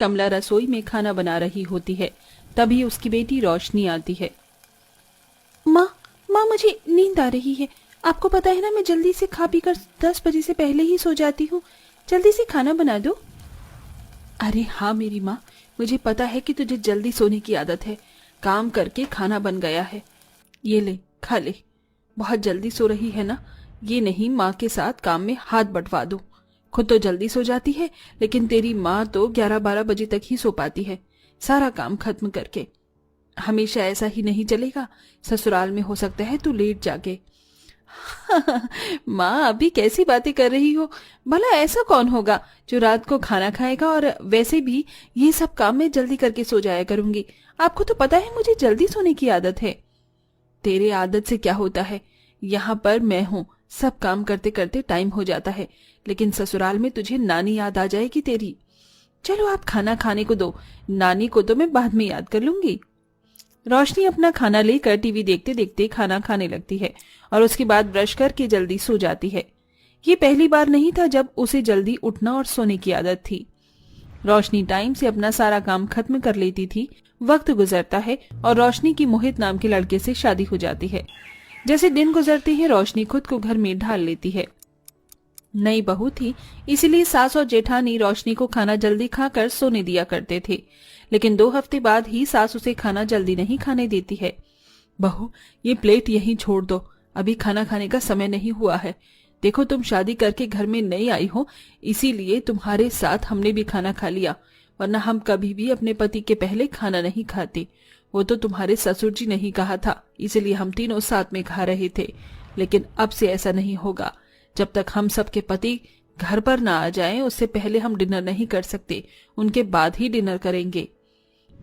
कमला रसोई में खाना बना रही होती है। तभी उसकी बेटी रोशनी आती है। माँ माँ, मुझे नींद आ रही है। आपको पता है ना, मैं जल्दी से खा पीकर 10 बजे से पहले ही सो जाती हूँ। जल्दी से खाना बना दो। अरे हाँ मेरी माँ, मुझे पता है कि तुझे जल्दी सोने की आदत है। काम करके खाना बन गया है, ये ले खा ले। बहुत जल्दी सो रही है ना, ये नहीं माँ के साथ काम में हाथ बंटवा दो। खुद तो जल्दी सो जाती है, लेकिन तेरी माँ तो 11-12 बजे तक ही सो पाती है, सारा काम खत्म करके। हमेशा ऐसा ही नहीं चलेगा, ससुराल में हो सकता है तू लेट जागे। माँ अभी कैसी बातें कर रही हो? भला ऐसा कौन होगा जो रात को खाना खाएगा, और वैसे भी ये सब काम मैं जल्दी करके सो जाया करूंगी। आपको तो पता है मुझे जल्दी सोने की आदत है। तेरे आदत से क्या होता है, यहाँ पर मैं हूँ, सब काम करते करते टाइम हो जाता है, लेकिन ससुराल में तुझे नानी याद आ जाएगी तेरी। चलो आप खाना खाने को दो, नानी को तो मैं बाद में याद कर लूंगी। रोशनी अपना खाना लेकर टीवी देखते देखते खाना खाने लगती है और उसके बाद ब्रश करके जल्दी सो जाती है। ये पहली बार नहीं था जब उसे जल्दी उठना और सोने की आदत थी। रोशनी टाइम से अपना सारा काम खत्म कर लेती थी। वक्त गुजरता है और रोशनी की मोहित नाम के लड़के से शादी हो जाती है। जैसे दिन गुजरते हैं रोशनी खुद को घर में ढाल लेती है। नई बहू थी, इसीलिए सास और जेठानी रोशनी को खाना जल्दी खाकर सोने दिया करते थे, लेकिन 2 हफ्ते बाद ही सास उसे खाना जल्दी नहीं खाने देती है। बहू, ये प्लेट यहीं छोड़ दो, अभी खाना खाने का समय नहीं हुआ है। देखो तुम शादी करके घर में नहीं आई हो, इसीलिए तुम्हारे साथ हमने भी खाना खा लिया, वरना हम कभी भी अपने पति के पहले खाना नहीं खाते। वो तो तुम्हारे ससुर जी ने ही कहा था, इसलिए हम तीनों साथ में खा रहे थे, लेकिन अब से ऐसा नहीं होगा। जब तक हम सबके पति घर पर ना आ जाएं, उससे पहले हम डिनर नहीं कर सकते, उनके बाद ही डिनर करेंगे।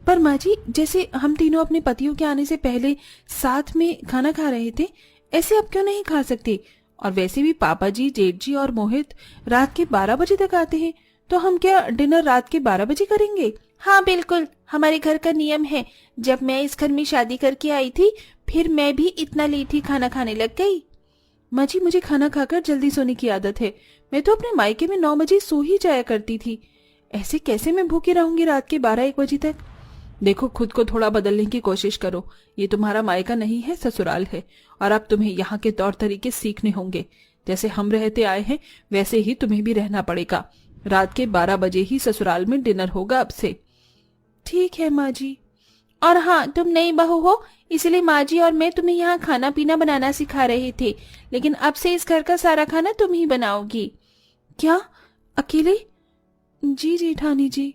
पर माँ जी, जैसे हम तीनों अपने पतियों के आने से पहले साथ में खाना खा रहे थे, ऐसे अब क्यों नहीं खा सकते? और वैसे भी पापा जी, जेठ जी और मोहित रात के 12 बजे तक आते हैं, तो हम क्या डिनर रात के 12 बजे करेंगे? हाँ बिल्कुल, हमारे घर का नियम है। जब मैं इस घर में शादी करके आई थी, फिर मैं भी इतना लेट ही खाना खाने लग गई। माँ जी, मुझे खाना खाकर जल्दी सोने की आदत है। मैं तो अपने मायके में 9 बजे सो ही जाया करती थी। ऐसे कैसे मैं भूखी रहूंगी रात के 12-1 बजे तक? देखो खुद को थोड़ा बदलने की कोशिश करो। ये तुम्हारा मायका नहीं है, ससुराल है, और अब तुम्हें यहाँ के तौर तरीके सीखने होंगे। जैसे हम रहते आए हैं वैसे ही तुम्हें भी रहना पड़ेगा। रात के 12 बजे ही ससुराल में डिनर होगा अब से। ठीक है माँ जी। और हाँ, तुम नई बहू हो, इसलिए माँ जी और मैं तुम्हें यहाँ खाना पीना बनाना सिखा रहे थे, लेकिन अब से इस घर का सारा खाना तुम ही बनाओगी। क्या, अकेले? जी जेठानी जी।